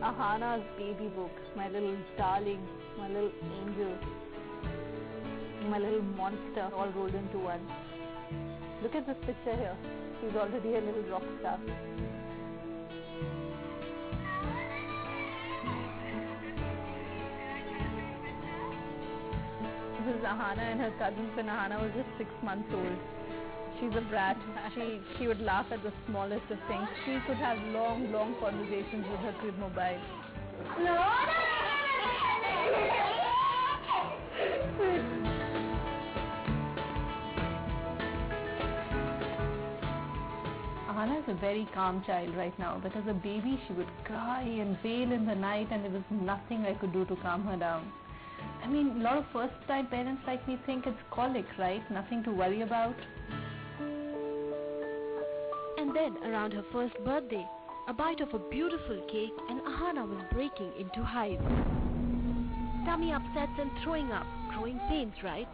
Ahana's baby book, my little darling, my little angel, my little monster all rolled into one. Look at this picture here. She's already a little rock star. This is Ahana and her cousins when Ahana was just 6 months old. She's a brat. She would laugh at the smallest of things. She could have long conversations with her kid mobile. Ahana is a very calm child right now, but as a baby she would cry and wail in the night, and there was nothing I could do to calm her down. I mean, a lot of first-time parents like me think it's colic, right? Nothing to worry about. And then, around her first birthday, a bite of a beautiful cake and Ahana was breaking into hives. Tummy upsets and throwing up, growing pains, right?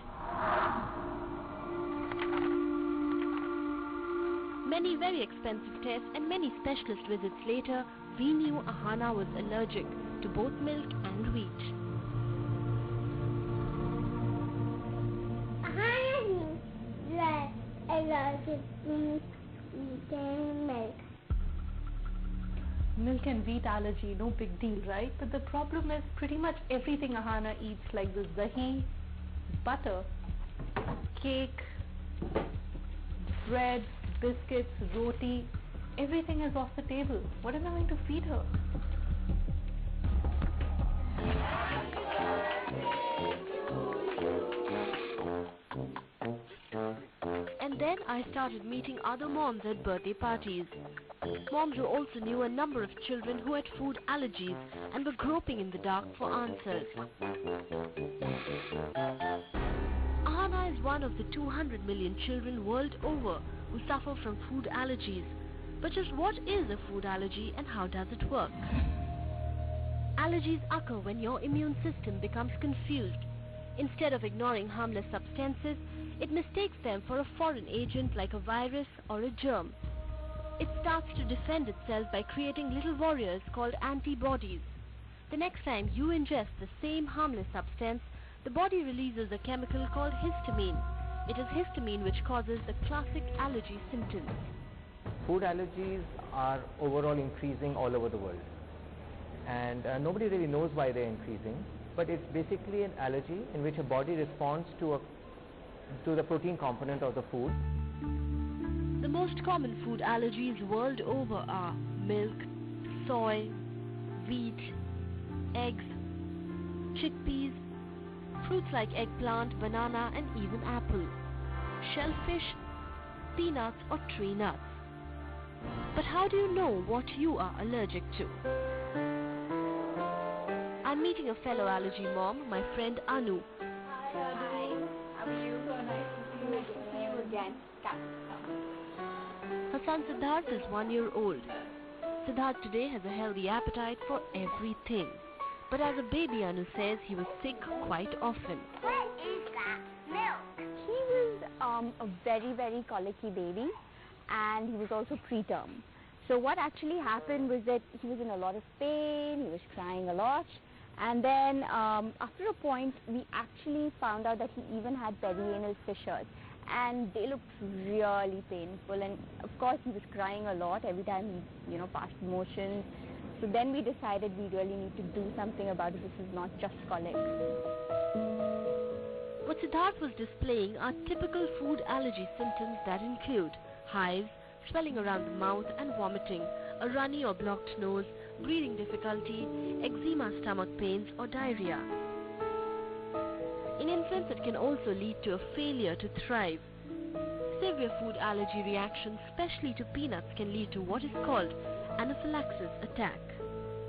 Many very expensive tests and many specialist visits later, we knew Ahana was allergic to both milk and wheat. Allergic to milk. Milk and wheat allergy, no big deal, right? But the problem is pretty much everything Ahana eats, like this dahi, butter, cake, bread, biscuits, roti, everything is off the table. What am I going to feed her? And then I started meeting other moms at birthday parties. Moms who also knew a number of children who had food allergies and were groping in the dark for answers. Ahana is one of the 200 million children world over who suffer from food allergies. But just what is a food allergy and how does it work? Allergies occur when your immune system becomes confused. Instead of ignoring harmless substances, it mistakes them for a foreign agent like a virus or a germ. It starts to defend itself by creating little warriors called antibodies. The next time you ingest the same harmless substance, the body releases a chemical called histamine. It is histamine which causes the classic allergy symptoms. Food allergies are overall increasing all over the world, and nobody really knows why they're increasing, but it's basically an allergy in which a body responds to the protein component of the food. The most common food allergies world over are milk, soy, wheat, eggs, chickpeas, fruits like eggplant, banana and even apple, shellfish, peanuts or tree nuts. But how do you know what you are allergic to? I'm meeting a fellow allergy mom, my friend Anu. Hi, how are you? So nice to see you again. Come. Her son Siddharth is 1 year old. Siddharth today has a healthy appetite for everything. But as a baby, Anu says he was sick quite often. What is that? Milk. He was a very colicky baby, and he was also preterm. So what actually happened was that he was in a lot of pain, he was crying a lot, and then after a point we actually found out that he even had perianal fissures, and they looked really painful, and of course he was crying a lot every time he passed motions. So then we decided we really need to do something about it. This is not just colic. What Siddharth was displaying are typical food allergy symptoms that include hives, swelling around the mouth and vomiting, a runny or blocked nose, breathing difficulty, eczema, stomach pains or diarrhea. In infants, it can also lead to a failure to thrive. Severe food allergy reactions, especially to peanuts, can lead to what is called anaphylaxis attack.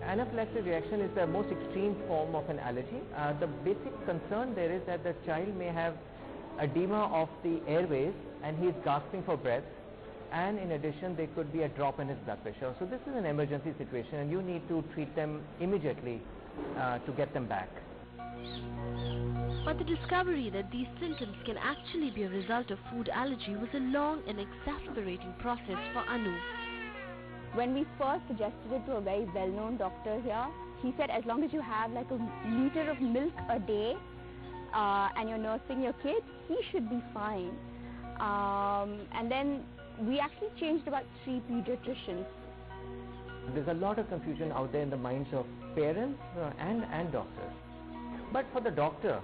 Anaphylaxis reaction is the most extreme form of an allergy. The basic concern there is that the child may have edema of the airways and he is gasping for breath, and in addition there could be a drop in his blood pressure. So this is an emergency situation and you need to treat them immediately to get them back. But the discovery that these symptoms can actually be a result of food allergy was a long and exasperating process for Anu. When we first suggested it to a very well-known doctor here, he said as long as you have like a liter of milk a day and you're nursing your kid, he should be fine. And then we actually changed about 3 pediatricians. There's a lot of confusion out there in the minds of parents and doctors. But for the doctor,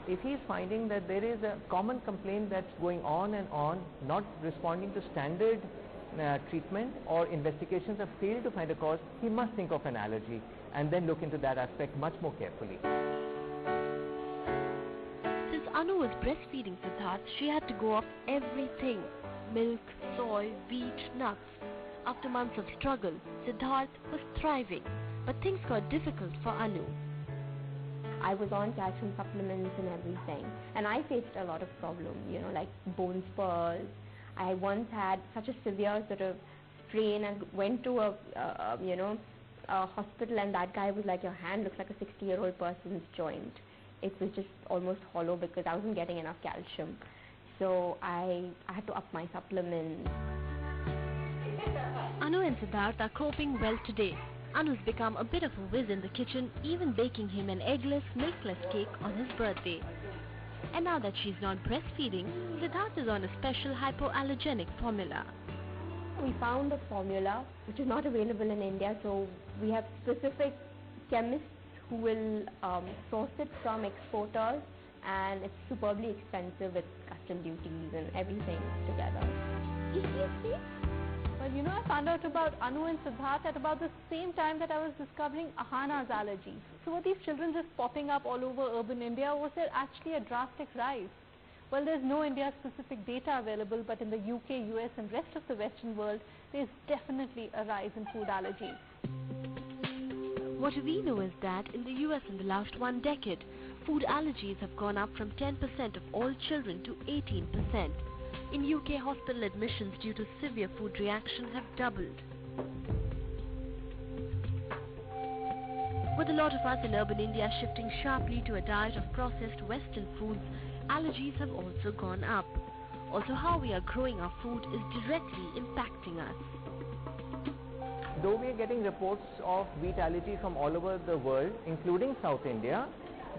if he's finding that there is a common complaint that's going on and on, not responding to standard treatment or investigations have failed to find a cause, he must think of an allergy and then look into that aspect much more carefully. Since Anu was breastfeeding Siddharth, she had to go off everything: milk, soy, wheat, nuts. After months of struggle, Siddharth was thriving, but things got difficult for Anu. I was on calcium supplements and everything, and I faced a lot of problems, you know, like bone spurs. I once had such a severe sort of strain and went to a hospital, and that guy was like, your hand looks like a 60-year-old person's joint. It was just almost hollow because I wasn't getting enough calcium. So I had to up my supplements. Anu and Siddharth are coping well today. Anu's become a bit of a whiz in the kitchen, even baking him an eggless, milkless cake on his birthday. And now that she's not breastfeeding, Siddharth is on a special hypoallergenic formula. We found a formula which is not available in India, so we have specific chemists who will source it from exporters, and it's superbly expensive with custom duties and everything together. Well, you know, I found out about Anu and Siddharth at about the same time that I was discovering Ahana's allergies. So were these children just popping up all over urban India, or was there actually a drastic rise? Well, there's no India-specific data available, but in the UK, US and rest of the Western world, there's definitely a rise in food allergies. What we know is that in the US in the last 1 decade, food allergies have gone up from 10% of all children to 18%. In UK, hospital admissions due to severe food reaction have doubled. With a lot of us in urban India shifting sharply to a diet of processed Western foods, allergies have also gone up. Also, how we are growing our food is directly impacting us. Though we are getting reports of wheat allergy from all over the world, including South India,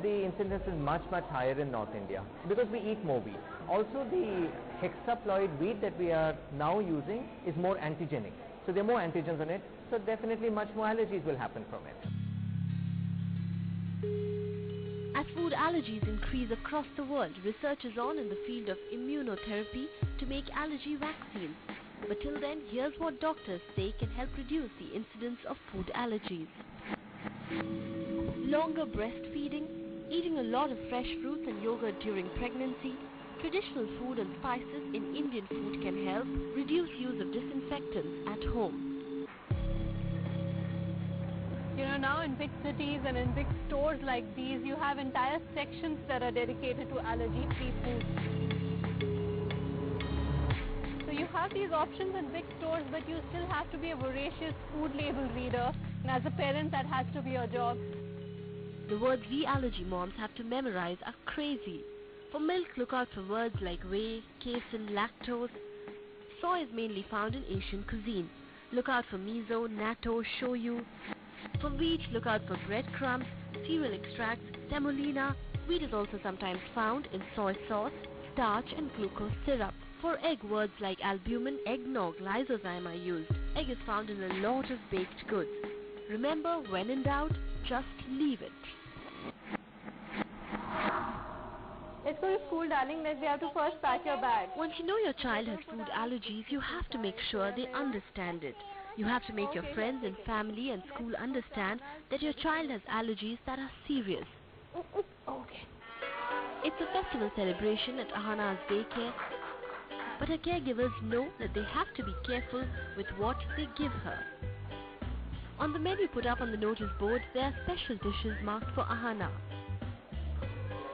the incidence is much higher in North India because we eat more wheat. Also, the hexaploid wheat that we are now using is more antigenic. So there are more antigens on it, so definitely much more allergies will happen from it. As food allergies increase across the world, research is on in the field of immunotherapy to make allergy vaccines. But till then, here's what doctors say can help reduce the incidence of food allergies. Longer breastfeeding, eating a lot of fresh fruits and yogurt during pregnancy, traditional food and spices in Indian food can help reduce use of disinfectants at home. You know, now in big cities and in big stores like these, you have entire sections that are dedicated to allergy-free foods. So you have these options in big stores, but you still have to be a voracious food label reader, and as a parent, that has to be your job. The words we allergy moms have to memorize are crazy. For milk, look out for words like whey, casein, lactose. Soy is mainly found in Asian cuisine. Look out for miso, natto, shoyu. For wheat, look out for breadcrumbs, cereal extracts, semolina. Wheat is also sometimes found in soy sauce, starch and glucose syrup. For egg, words like albumin, eggnog, lysozyme are used. Egg is found in a lot of baked goods. Remember, when in doubt, just leave it. Let's go to school, darling. Then we have to first pack your bag. Once you know your child has food allergies, you have to make sure they understand it. You have to make your friends and family and school understand that your child has allergies that are serious. Okay. It's a festival celebration at Ahana's daycare, but her caregivers know that they have to be careful with what they give her. On the menu put up on the notice board, there are special dishes marked for Ahana.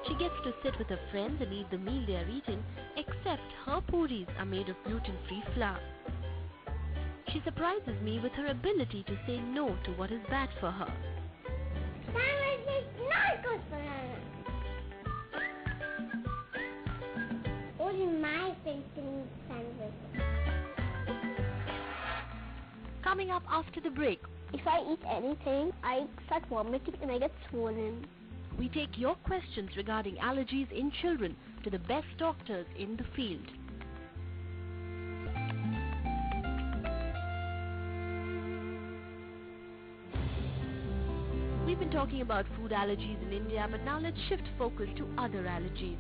She gets to sit with her friends and eat the meal they are eating, except her puris are made of gluten-free flour. She surprises me with her ability to say no to what is bad for her. Sandwich is not good for her. Only my face can eat sandwich. Coming up after the break, If I eat anything, I start vomiting and I get swollen. we take your questions regarding allergies in children to the best doctors in the field. We've been talking about food allergies in India, but now let's shift focus to other allergies.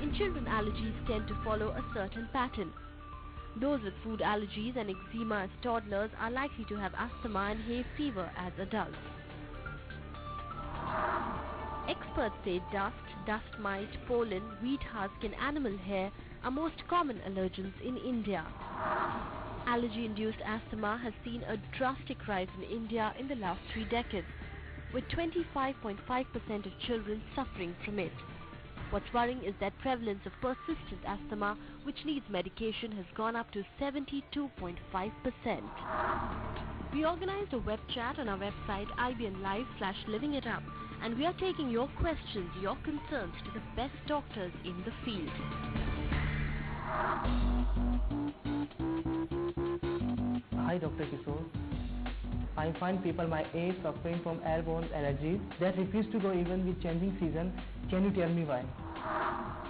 In children, allergies tend to follow a certain pattern. Those with food allergies and eczema as toddlers are likely to have asthma and hay fever as adults. Experts say dust, dust mite, pollen, wheat husk and animal hair are most common allergens in India. Allergy-induced asthma has seen a drastic rise in India in the last 3 decades, with 25.5% of children suffering from it. What's worrying is that prevalence of persistent asthma, which needs medication, has gone up to 72.5%. We organized a web chat on our website IBN Live/LivingItUp, and we are taking your questions, your concerns to the best doctors in the field. Hi Dr. Kishore. I find people my age suffering from airborne allergies that refuse to go even with changing season. Can you tell me why?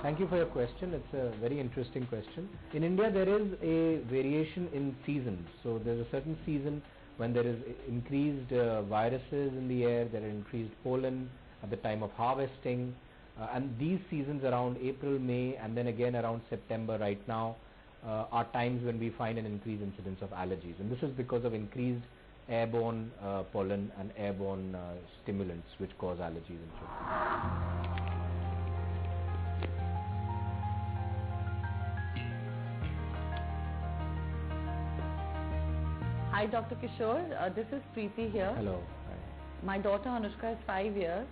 Thank you for your question. It's a very interesting question. In India, there is a variation in seasons. So there's a certain season when there is increased viruses in the air, there are increased pollen at the time of harvesting, and these seasons around April, May, and then again around September right now are times when we find an increased incidence of allergies. And this is because of increased airborne pollen and airborne stimulants which cause allergies in children. Hi Dr. Kishore, this is Preeti here. Hello. Hi. My daughter Anushka is 5 years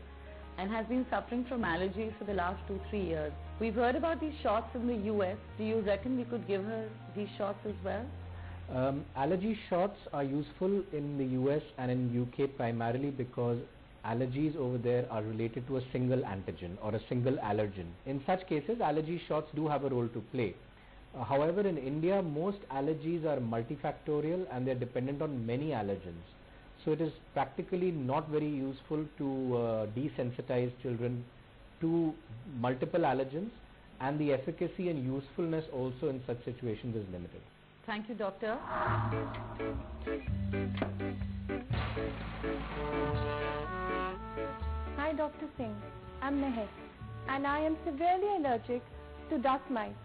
and has been suffering from allergies for the last 2-3 years. We've heard about these shots in the US. Do you reckon we could give her these shots as well? Allergy shots are useful in the US and in UK primarily because allergies over there are related to a single antigen or a single allergen. In such cases, allergy shots do have a role to play. However, in India, most allergies are multifactorial and they are dependent on many allergens. So it is practically not very useful to desensitize children to multiple allergens, and the efficacy and usefulness also in such situations is limited. Thank you, doctor. Hi Dr. Singh, I'm Mehak and I am severely allergic to dust mites.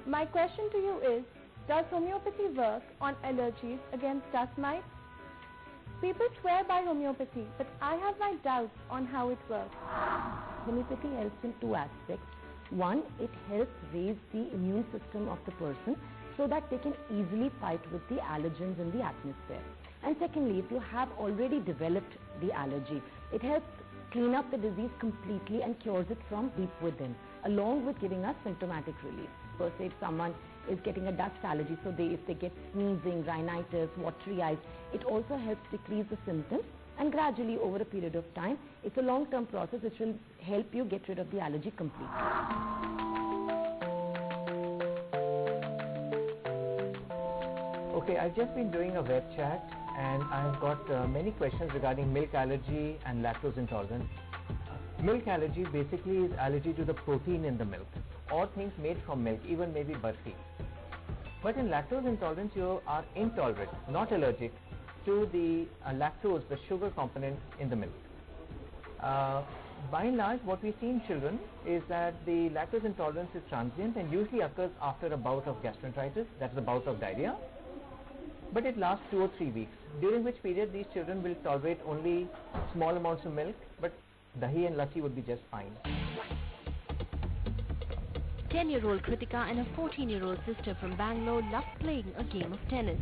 My question to you is, does homeopathy work on allergies against dust mites? People swear by homeopathy, but I have my doubts on how it works. Homeopathy helps in 2 aspects. One, it helps raise the immune system of the person so that they can easily fight with the allergens in the atmosphere. And secondly, if you have already developed the allergy, it helps clean up the disease completely and cures it from deep within, along with giving us symptomatic relief. So say if someone is getting a dust allergy, so if they get sneezing, rhinitis, watery eyes, it also helps decrease the symptoms, and gradually over a period of time, it's a long-term process which will help you get rid of the allergy completely. Okay, I've just been doing a web chat and I've got many questions regarding milk allergy and lactose intolerance. Milk allergy basically is allergy to the protein in the milk or things made from milk, even maybe burfi. But in lactose intolerance, you are intolerant, not allergic, to the lactose, the sugar component in the milk. By and large, what we see in children is that the lactose intolerance is transient and usually occurs after a bout of gastroenteritis, that's a bout of diarrhea. But it lasts 2 or 3 weeks, during which period these children will tolerate only small amounts of milk, but dahi and lassi would be just fine. 10-year-old Kritika and her 14-year-old sister from Bangalore love playing a game of tennis.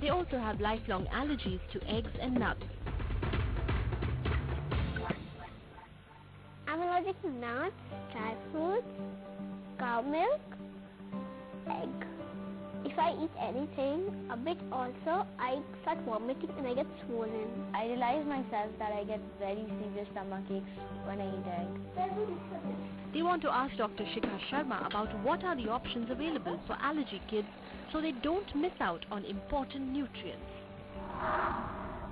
They also have lifelong allergies to eggs and nuts. I'm allergic to nuts, dry fruits, cow milk, egg. If I eat anything, a bit also, I start vomiting and I get swollen. I realize myself that I get very severe stomach aches when I eat egg. They want to ask Dr. Shikha Sharma about what are the options available for allergy kids so they don't miss out on important nutrients.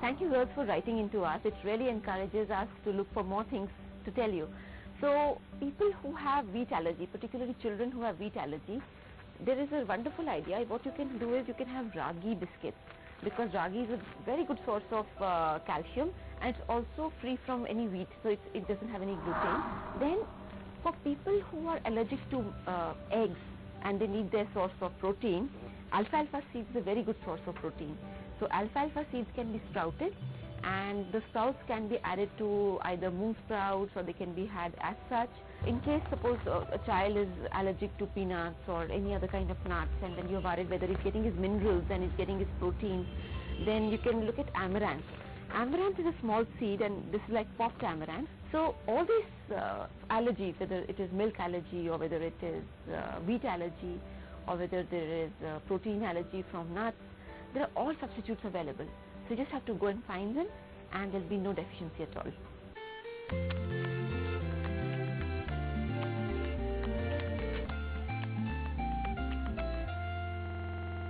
Thank you girls for writing into us. It really encourages us to look for more things to tell you. So people who have wheat allergy, particularly children who have wheat allergy, there is a wonderful idea. What you can do is you can have ragi biscuits, because ragi is a very good source of calcium, and it's also free from any wheat, so it doesn't have any gluten. Then for people who are allergic to eggs and they need their source of protein, alfalfa seeds is a very good source of protein. So alfalfa seeds can be sprouted, and the sprouts can be added to either moong sprouts, or they can be had as such. In case suppose a child is allergic to peanuts or any other kind of nuts, and then you're worried whether he's getting his minerals and he's getting his protein, then you can look at amaranth. Amaranth is a small seed, and this is like popped amaranth. So all these allergies, whether it is milk allergy or whether it is wheat allergy or whether there is protein allergy from nuts, there are all substitutes available. So you just have to go and find them, and there'll be no deficiency at all.